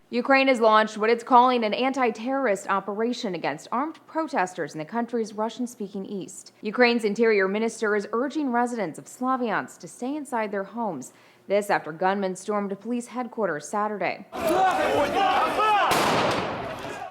Ukraine has launched what it's calling an anti-terrorist operation against armed protesters in the country's Russian-speaking east. Ukraine's interior minister is urging residents of Slavyansk to stay inside their homes. This after gunmen stormed police headquarters Saturday.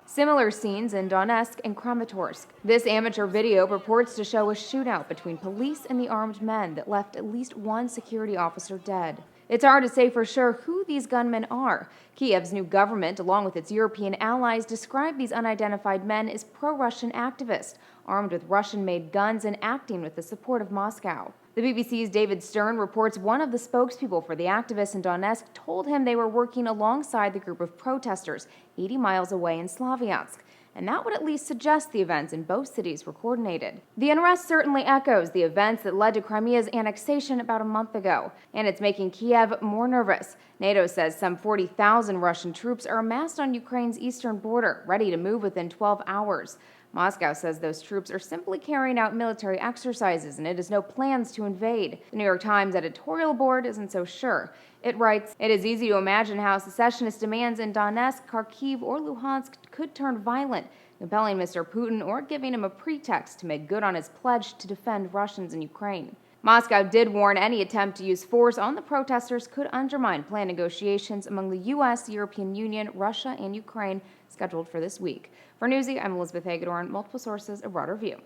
Similar scenes in Donetsk and Kramatorsk. This amateur video purports to show a shootout between police and the armed men that left at least one security officer dead. It's hard to say for sure who these gunmen are. Kyiv's new government, along with its European allies, describe these unidentified men as pro-Russian activists, armed with Russian-made guns and acting with the support of Moscow. The BBC's David Stern reports one of the spokespeople for the activists in Donetsk told him they were working alongside the group of protesters 80 miles away in Slavyansk, and that would at least suggest the events in both cities were coordinated. The unrest certainly echoes the events that led to Crimea's annexation about a month ago, and it's making Kyiv more nervous. NATO says some 40,000 Russian troops are amassed on Ukraine's eastern border, ready to move within 12 hours. Moscow says those troops are simply carrying out military exercises and it has no plans to invade. The New York Times editorial board isn't so sure. It writes, "It is easy to imagine how secessionist demands in Donetsk, Kharkiv, or Luhansk could turn violent, compelling Mr. Putin or giving him a pretext to make good on his pledge to defend Russians in Ukraine." Moscow did warn any attempt to use force on the protesters could undermine planned negotiations among the U.S., European Union, Russia, and Ukraine scheduled for this week. For Newsy, I'm Elizabeth Hagedorn, multiple sources, a broader view.